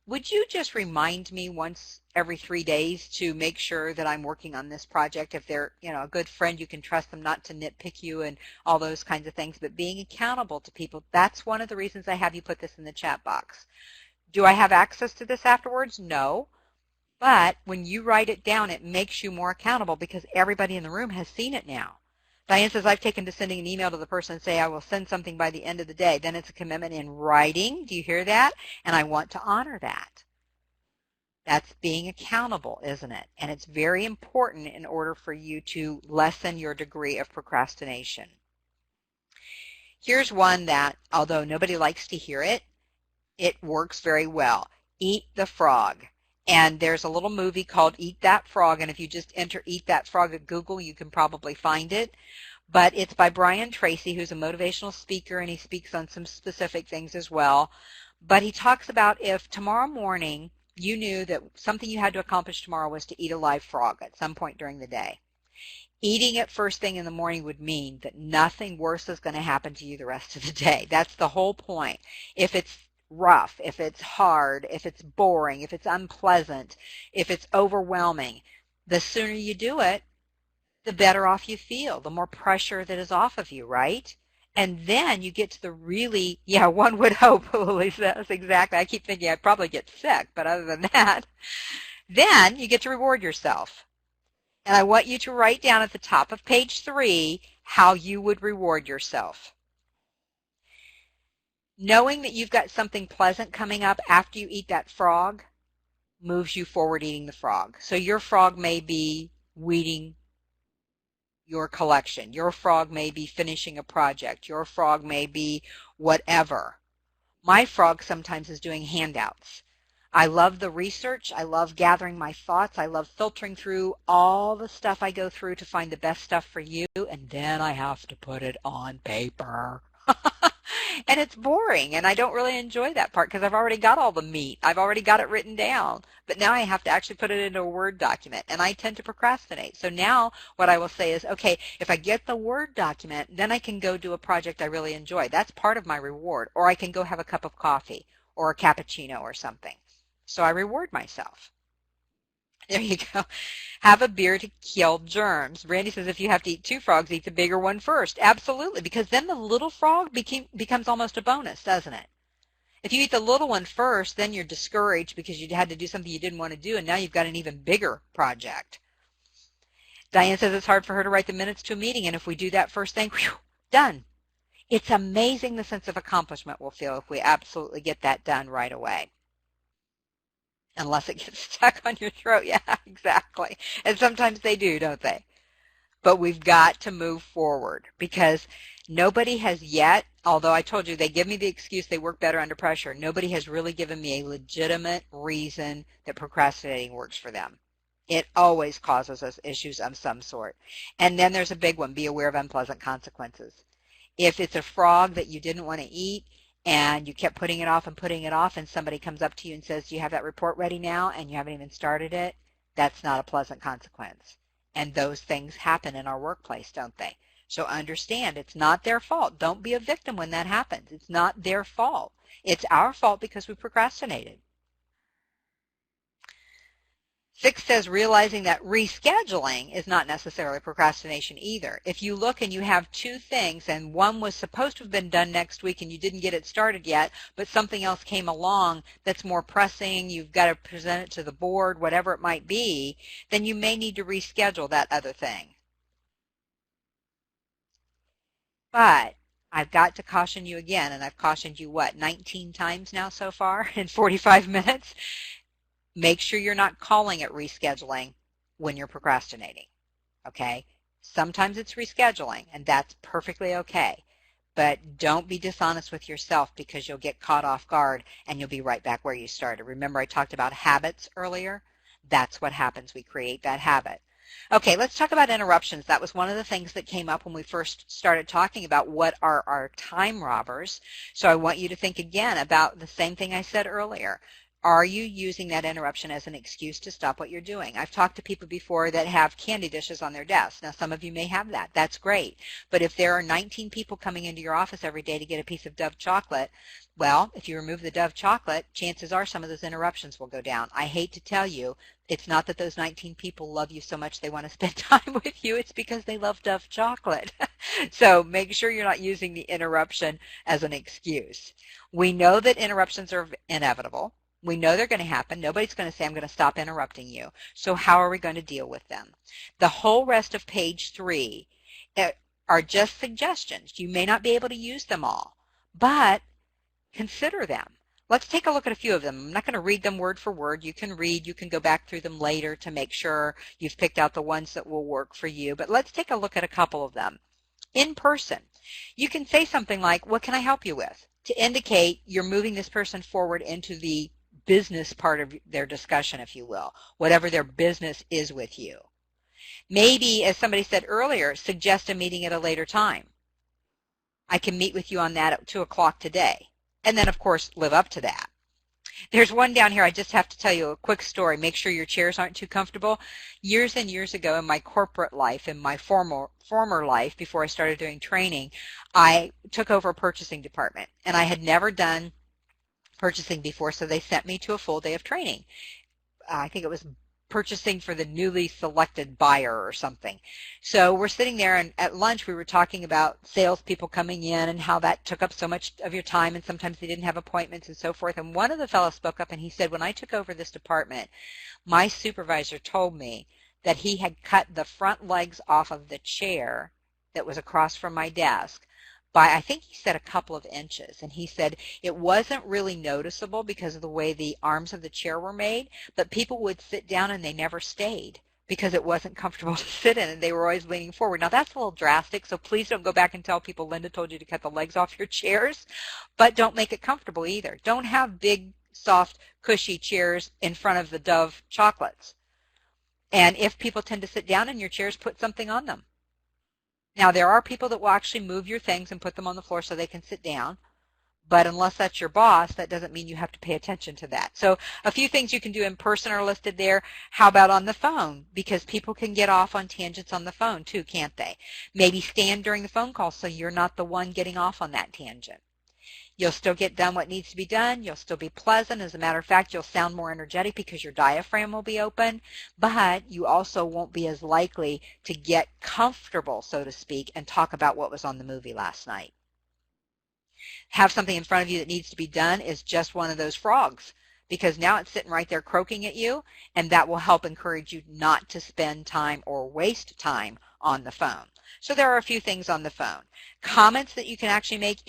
would you just remind me once every 3 days to make sure that I'm working on this project? If they're, a good friend, you can trust them not to nitpick you and all those kinds of things. But being accountable to people, that's one of the reasons I have you put this in the chat box. Do I have access to this afterwards? No. But when you write it down, it makes you more accountable because everybody in the room has seen it now. Diane says, I've taken to sending an email to the person and say, I will send something by the end of the day. Then it's a commitment in writing. Do you hear that? And I want to honor that. That's being accountable, isn't it? And it's very important in order for you to lessen your degree of procrastination. Here's one that, although nobody likes to hear it, it works very well. Eat the frog. And there's a little movie called Eat That Frog, and if you just enter Eat That Frog at Google, you can probably find it. But it's by Brian Tracy, who's a motivational speaker, and he speaks on some specific things as well. But he talks about if tomorrow morning you knew that something you had to accomplish tomorrow was to eat a live frog at some point during the day. Eating it first thing in the morning would mean that nothing worse is going to happen to you the rest of the day. That's the whole point. If it's rough, if it's hard, if it's boring, if it's unpleasant, if it's overwhelming, the sooner you do it, the better off you feel, the more pressure that is off of you, right? And then you get to the really, one would hope, Lily says, exactly. I keep thinking I'd probably get sick, but other than that, then you get to reward yourself. And I want you to write down at the top of page 3 how you would reward yourself. Knowing that you've got something pleasant coming up after you eat that frog moves you forward eating the frog. So your frog may be weeding your collection. Your frog may be finishing a project. Your frog may be whatever. My frog sometimes is doing handouts. I love the research. I love gathering my thoughts. I love filtering through all the stuff I go through to find the best stuff for you, and then I have to put it on paper. And it's boring, and I don't really enjoy that part because I've already got all the meat. I've already got it written down, but now I have to actually put it into a Word document, and I tend to procrastinate. So now what I will say is, okay, if I get the Word document, then I can go do a project I really enjoy. That's part of my reward, or I can go have a cup of coffee or a cappuccino or something. So I reward myself. There you go. Have a beer to kill germs. Randy says if you have to eat 2 frogs, eat the bigger one first. Absolutely, because then the little frog becomes almost a bonus, doesn't it? If you eat the little one first, then you're discouraged because you had to do something you didn't want to do, and now you've got an even bigger project. Diane says it's hard for her to write the minutes to a meeting, and if we do that first thing, Done. It's amazing the sense of accomplishment we'll feel if we absolutely get that done right away. Unless it gets stuck on your throat. Yeah, exactly. And sometimes they do, don't they? But we've got to move forward because nobody has yet, although I told you they give me the excuse they work better under pressure, nobody has really given me a legitimate reason that procrastinating works for them. It always causes us issues of some sort. And then there's a big one, be aware of unpleasant consequences. If it's a frog that you didn't want to eat and you kept putting it off and somebody comes up to you and says, do you have that report ready now? And you haven't even started it, that's not a pleasant consequence. And those things happen in our workplace, don't they? So understand, it's not their fault. Don't be a victim when that happens. It's not their fault. It's our fault because we procrastinated. 6 says realizing that rescheduling is not necessarily procrastination either. If you look and you have 2 things and one was supposed to have been done next week and you didn't get it started yet, but something else came along that's more pressing, you've got to present it to the board, whatever it might be, then you may need to reschedule that other thing. But I've got to caution you again, and I've cautioned you, 19 times now so far in 45 minutes? Make sure you're not calling it rescheduling when you're procrastinating, okay? Sometimes it's rescheduling, and that's perfectly okay. But don't be dishonest with yourself because you'll get caught off guard and you'll be right back where you started. Remember I talked about habits earlier? That's what happens. We create that habit. Okay, let's talk about interruptions. That was one of the things that came up when we first started talking about what are our time robbers. So I want you to think again about the same thing I said earlier. Are you using that interruption as an excuse to stop what you're doing? I've talked to people before that have candy dishes on their desks. Now, some of you may have that. That's great. But if there are 19 people coming into your office every day to get a piece of Dove chocolate, well, if you remove the Dove chocolate, chances are some of those interruptions will go down. I hate to tell you, it's not that those 19 people love you so much they want to spend time with you. It's because they love Dove chocolate. So make sure you're not using the interruption as an excuse. We know that interruptions are inevitable. We know they're going to happen. Nobody's going to say, I'm going to stop interrupting you. So how are we going to deal with them? The whole rest of page 3 are just suggestions. You may not be able to use them all, but consider them. Let's take a look at a few of them. I'm not going to read them word for word. You can read. You can go back through them later to make sure you've picked out the ones that will work for you. But let's take a look at a couple of them. In person, you can say something like, what can I help you with? To indicate you're moving this person forward into the business part of their discussion, if you will, whatever their business is with you. Maybe, as somebody said earlier, suggest a meeting at a later time. I can meet with you on that at 2 o'clock today. And then, of course, live up to that. There's one down here, I just have to tell you a quick story. Make sure your chairs aren't too comfortable. Years and years ago in my corporate life, in my former life, before I started doing training, I took over a purchasing department. And I had never done purchasing before, so they sent me to a full day of training. I think it was purchasing for the newly selected buyer or something. So we're sitting there, and at lunch we were talking about salespeople coming in and how that took up so much of your time, and sometimes they didn't have appointments and so forth. And one of the fellows spoke up and he said, when I took over this department, my supervisor told me that he had cut the front legs off of the chair that was across from my desk by, I think he said, a couple of inches. And he said it wasn't really noticeable because of the way the arms of the chair were made, but people would sit down and they never stayed because it wasn't comfortable to sit in and they were always leaning forward. Now that's a little drastic, so please don't go back and tell people Linda told you to cut the legs off your chairs, but don't make it comfortable either. Don't have big, soft, cushy chairs in front of the Dove chocolates. And if people tend to sit down in your chairs, put something on them. Now, there are people that will actually move your things and put them on the floor so they can sit down, but unless that's your boss, that doesn't mean you have to pay attention to that. So a few things you can do in person are listed there. How about on the phone? Because people can get off on tangents on the phone too, can't they? Maybe stand during the phone call so you're not the one getting off on that tangent. You'll still get done what needs to be done. You'll still be pleasant. As a matter of fact, you'll sound more energetic because your diaphragm will be open, but you also won't be as likely to get comfortable, so to speak, and talk about what was on the movie last night. Have something in front of you that needs to be done is just one of those frogs. because now it's sitting right there croaking at you, and that will help encourage you not to spend time or waste time on the phone. So there are a few things on the phone. Comments that you can actually make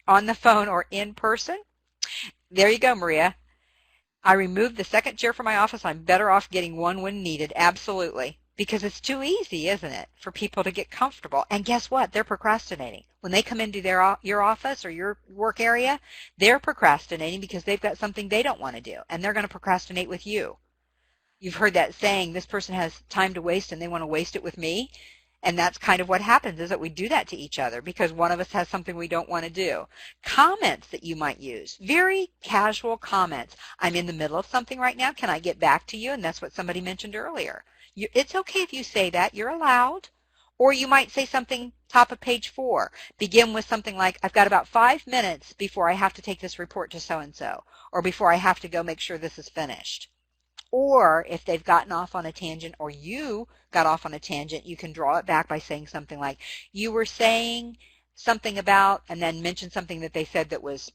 on the phone or in person. There you go, Maria. I removed the second chair from my office. I'm better off getting one when needed. Absolutely. Because it's too easy, isn't it, for people to get comfortable. And guess what? They're procrastinating. When they come into your office or your work area, they're procrastinating because they've got something they don't want to do. And they're going to procrastinate with you. You've heard that saying, this person has time to waste and they want to waste it with me. And that's kind of what happens, is that we do that to each other because one of us has something we don't want to do. Comments that you might use, very casual comments. I'm in the middle of something right now. Can I get back to you? And that's what somebody mentioned earlier. It's okay if you say that. You're allowed. Or you might say something top of page 4. Begin with something like, I've got about 5 minutes before I have to take this report to so-and-so, or before I have to go make sure this is finished. Or if they've gotten off on a tangent or you got off on a tangent, you can draw it back by saying something like, you were saying something about, and then mention something that they said that was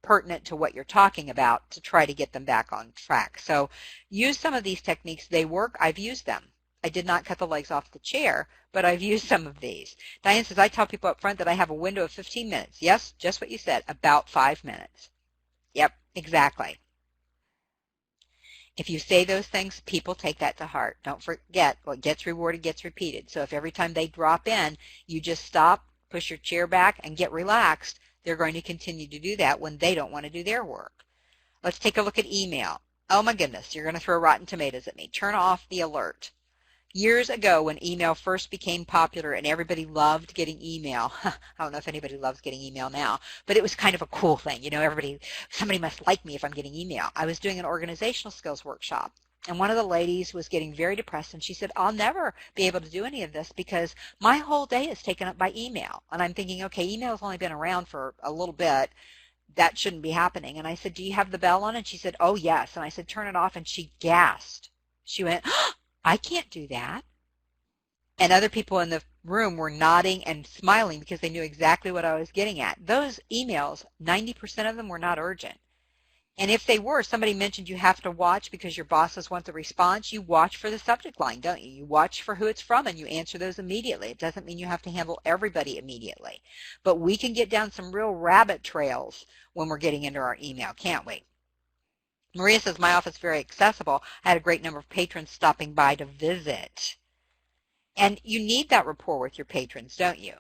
pertinent to what you're talking about to try to get them back on track. So use some of these techniques. They work. I've used them. I did not cut the legs off the chair, but I've used some of these. Diane says, I tell people up front that I have a window of 15 minutes. Yes, just what you said, about 5 minutes. Yep, exactly. If you say those things, people take that to heart. Don't forget, what gets rewarded gets repeated. So if every time they drop in, you just stop, push your chair back, and get relaxed, they're going to continue to do that when they don't want to do their work. Let's take a look at email. Oh my goodness, you're going to throw rotten tomatoes at me. Turn off the alert. Years ago when email first became popular and everybody loved getting email, I don't know if anybody loves getting email now, but it was kind of a cool thing. You know, somebody must like me if I'm getting email. I was doing an organizational skills workshop, and one of the ladies was getting very depressed, and she said, I'll never be able to do any of this because my whole day is taken up by email. And I'm thinking, okay, email's only been around for a little bit. That shouldn't be happening. And I said, do you have the bell on? And she said, oh, yes. And I said, turn it off. And she gasped. She went, I can't do that. And other people in the room were nodding and smiling because they knew exactly what I was getting at. Those emails, 90% of them were not urgent. And if they were, somebody mentioned you have to watch because your bosses want the response. You watch for the subject line, don't you? You watch for who it's from and you answer those immediately. It doesn't mean you have to handle everybody immediately. But we can get down some real rabbit trails when we're getting into our email, can't we? Maria says, my office is very accessible. I had a great number of patrons stopping by to visit. And you need that rapport with your patrons, don't you?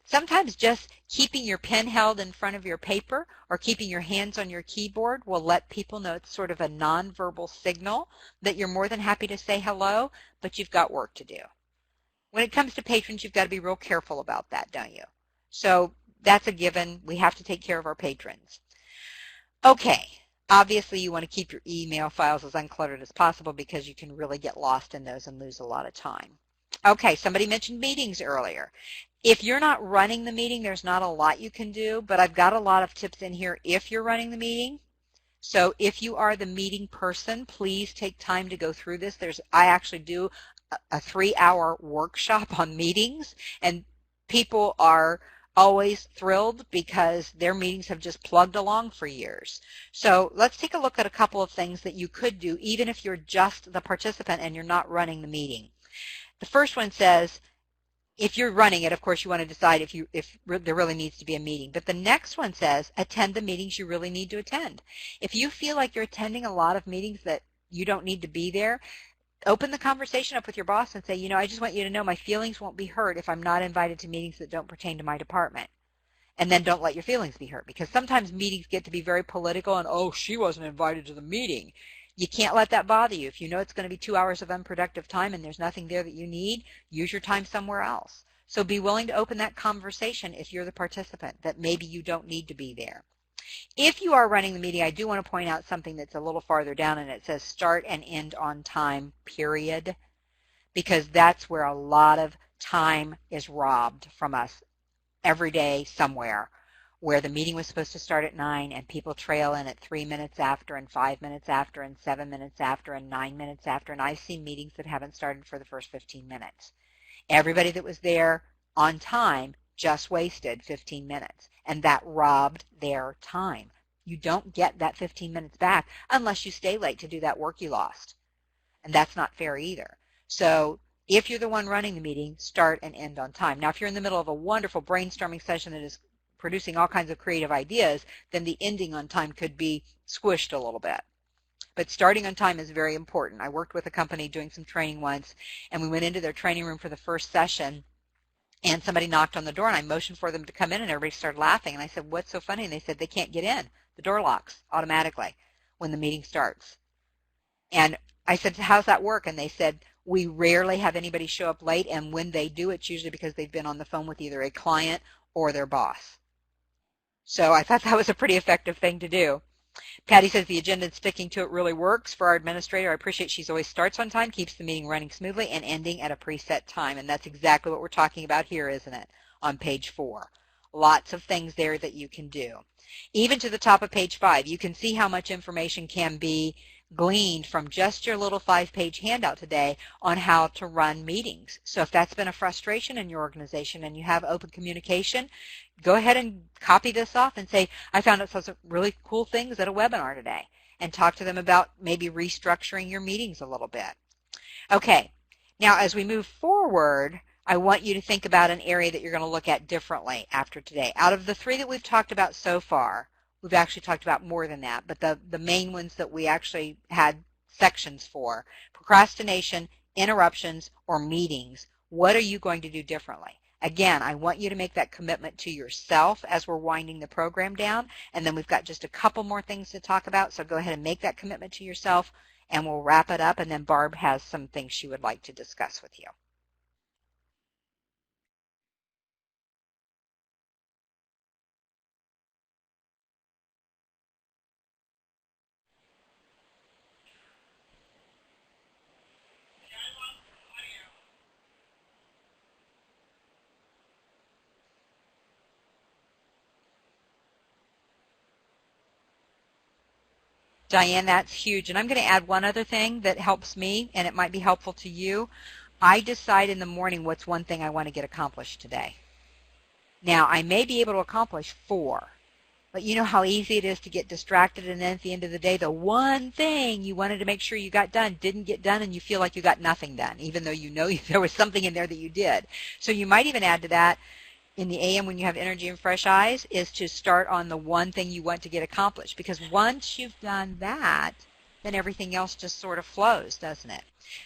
Sometimes just keeping your pen held in front of your paper or keeping your hands on your keyboard will let people know it's sort of a nonverbal signal that you're more than happy to say hello, but you've got work to do. When it comes to patrons, you've got to be real careful about that, don't you? So that's a given. We have to take care of our patrons. Okay. Obviously, you want to keep your email files as uncluttered as possible because you can really get lost in those and lose a lot of time. Okay, somebody mentioned meetings earlier. If you're not running the meeting, there's not a lot you can do, but I've got a lot of tips in here if you're running the meeting. So if you are the meeting person, please take time to go through this. I actually do a 3-hour workshop on meetings, and people are always thrilled because their meetings have just plugged along for years. So let's take a look at a couple of things that you could do even if you're just the participant and you're not running the meeting. The first one says, if you're running it, of course, you want to decide if there really needs to be a meeting. But the next one says, attend the meetings you really need to attend. If you feel like you're attending a lot of meetings that you don't need to be there, open the conversation up with your boss and say, you know, I just want you to know my feelings won't be hurt if I'm not invited to meetings that don't pertain to my department. And then don't let your feelings be hurt, because sometimes meetings get to be very political and, oh, she wasn't invited to the meeting. You can't let that bother you. If you know it's going to be 2 hours of unproductive time and there's nothing there that you need, use your time somewhere else. So be willing to open that conversation if you're the participant, that maybe you don't need to be there. If you are running the meeting, I do want to point out something that's a little farther down, and it says start and end on time, period, because that's where a lot of time is robbed from us every day somewhere, where the meeting was supposed to start at 9 and people trail in at 3 minutes after and 5 minutes after and 7 minutes after and 9 minutes after, and I've seen meetings that haven't started for the first 15 minutes. Everybody that was there on time just wasted 15 minutes, and that robbed their time. You don't get that 15 minutes back unless you stay late to do that work you lost. And that's not fair either. So if you're the one running the meeting, start and end on time. Now, if you're in the middle of a wonderful brainstorming session that is producing all kinds of creative ideas, then the ending on time could be squished a little bit. But starting on time is very important. I worked with a company doing some training once, and we went into their training room for the first session, and somebody knocked on the door, and I motioned for them to come in, and everybody started laughing. And I said, "What's so funny?" And they said, "They can't get in. The door locks automatically when the meeting starts." And I said, "How's that work?" And they said, "We rarely have anybody show up late, and when they do, it's usually because they've been on the phone with either a client or their boss." So I thought that was a pretty effective thing to do. Patty says the agenda and sticking to it really works for our administrator. I appreciate she always starts on time, keeps the meeting running smoothly, and ending at a preset time. And that's exactly what we're talking about here, isn't it, on page 4. Lots of things there that you can do. Even to the top of page 5, you can see how much information can be gleaned from just your little 5-page handout today on how to run meetings. So if that's been a frustration in your organization and you have open communication, go ahead and copy this off and say, "I found out some really cool things at a webinar today," and talk to them about maybe restructuring your meetings a little bit. Okay, now as we move forward, I want you to think about an area that you're going to look at differently after today. Out of the 3 that we've talked about so far, we've actually talked about more than that, but the main ones that we actually had sections for: procrastination, interruptions, or meetings. What are you going to do differently? Again, I want you to make that commitment to yourself as we're winding the program down, and then we've got just a couple more things to talk about, so go ahead and make that commitment to yourself, and we'll wrap it up, and then Barb has some things she would like to discuss with you. Diane, that's huge. And I'm going to add one other thing that helps me, and it might be helpful to you. I decide in the morning what's one thing I want to get accomplished today. Now, I may be able to accomplish 4, but you know how easy it is to get distracted, and then at the end of the day, the one thing you wanted to make sure you got done didn't get done, and you feel like you got nothing done, even though you know there was something in there that you did. So you might even add to that, in the AM when you have energy and fresh eyes, is to start on the one thing you want to get accomplished. Because once you've done that, then everything else just sort of flows, doesn't it?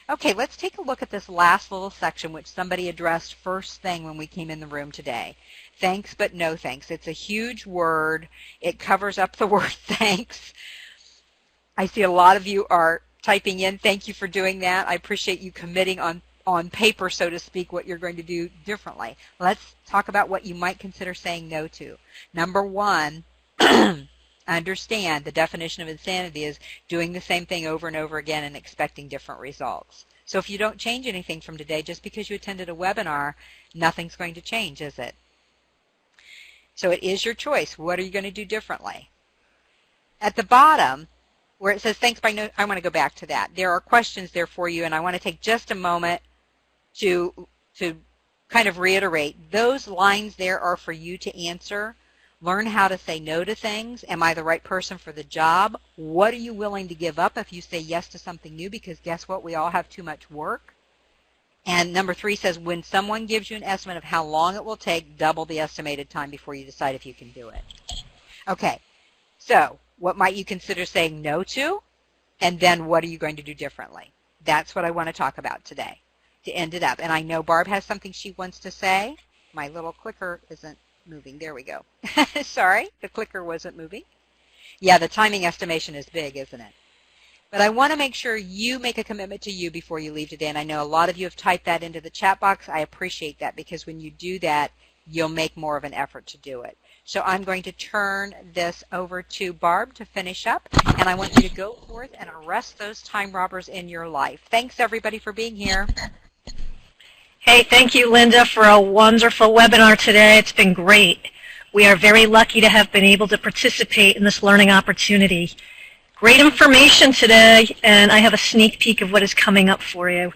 Okay, let's take a look at this last little section which somebody addressed first thing when we came in the room today. Thanks but no thanks. It's a huge word. It covers up the word thanks. I see a lot of you are typing in. Thank you for doing that. I appreciate you committing on paper, so to speak, what you're going to do differently. Let's talk about what you might consider saying no to. Number 1, understand the definition of insanity is doing the same thing over and over again and expecting different results. So if you don't change anything from today, just because you attended a webinar, nothing's going to change, is it? So it is your choice. What are you going to do differently? At the bottom, where it says thanks by no, I want to go back to that. There are questions there for you, and I want to take just a moment to kind of reiterate. Those lines there are for you to answer. Learn how to say no to things. Am I the right person for the job? What are you willing to give up if you say yes to something new? Because guess what? We all have too much work. And number 3 says when someone gives you an estimate of how long it will take, double the estimated time before you decide if you can do it. Okay, so what might you consider saying no to? And then what are you going to do differently? That's what I want to talk about today to end it up. And I know Barb has something she wants to say. My little clicker isn't moving. There we go. Sorry, the clicker wasn't moving. Yeah, the timing estimation is big, isn't it? But I want to make sure you make a commitment to you before you leave today. And I know a lot of you have typed that into the chat box. I appreciate that, because when you do that, you'll make more of an effort to do it. So I'm going to turn this over to Barb to finish up, and I want you to go forth and arrest those time robbers in your life. Thanks, everybody, for being here. Hey, thank you, Linda, for a wonderful webinar today. It's been great. We are very lucky to have been able to participate in this learning opportunity. Great information today, and I have a sneak peek of what is coming up for you.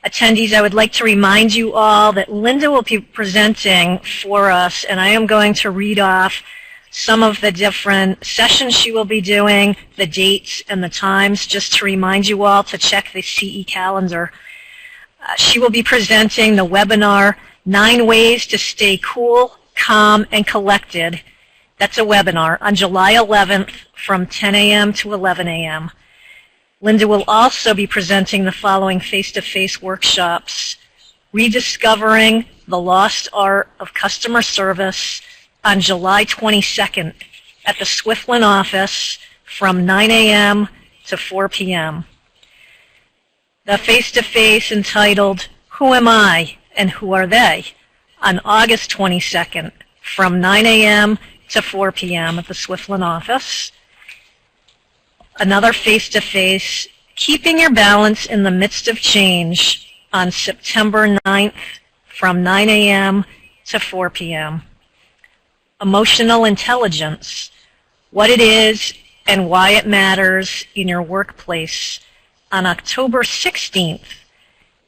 Attendees, I would like to remind you all that Linda will be presenting for us, and I am going to read off some of the different sessions she will be doing, the dates and the times, just to remind you all to check the CE calendar. She will be presenting the webinar, 9 Ways to Stay Cool, Calm, and Collected. That's a webinar on July 11th from 10 a.m. to 11 a.m. Linda will also be presenting the following face-to-face workshops: Rediscovering the Lost Art of Customer Service on July 22nd at the Swiftland office from 9 a.m. to 4 p.m. The face-to-face entitled Who Am I and Who Are They? On August 22nd from 9 a.m. to 4 p.m. at the Swiftland office. Another face-to-face, Keeping Your Balance in the Midst of Change, on September 9th from 9 a.m. to 4 p.m. Emotional Intelligence, What It Is and Why It Matters in Your Workplace, on October 16th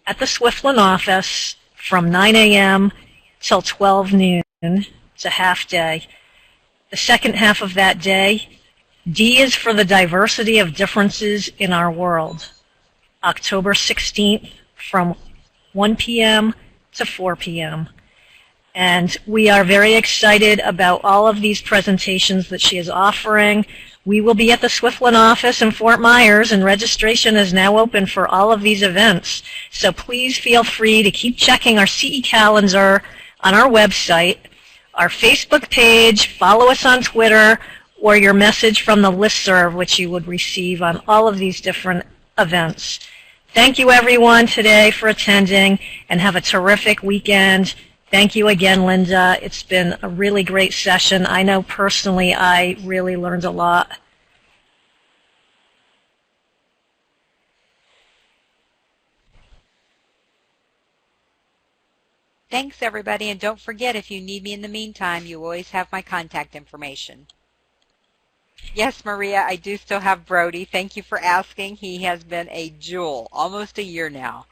at the Swiftland office from 9 a.m. till 12 noon. It's a half day. The second half of that day, D is for the diversity of differences in our world, October 16th from 1 p.m. to 4 p.m. And we are very excited about all of these presentations that she is offering. We will be at the Swiftland office in Fort Myers, and registration is now open for all of these events. So please feel free to keep checking our CE calendar on our website, our Facebook page, follow us on Twitter, or your message from the listserv, which you would receive on all of these different events. Thank you, everyone, today for attending, and have a terrific weekend. Thank you again, Linda. It's been a really great session. I know personally I really learned a lot. Thanks, everybody, and don't forget, if you need me in the meantime, you always have my contact information. Yes, Maria, I do still have Brody. Thank you for asking. He has been a jewel, almost a year now.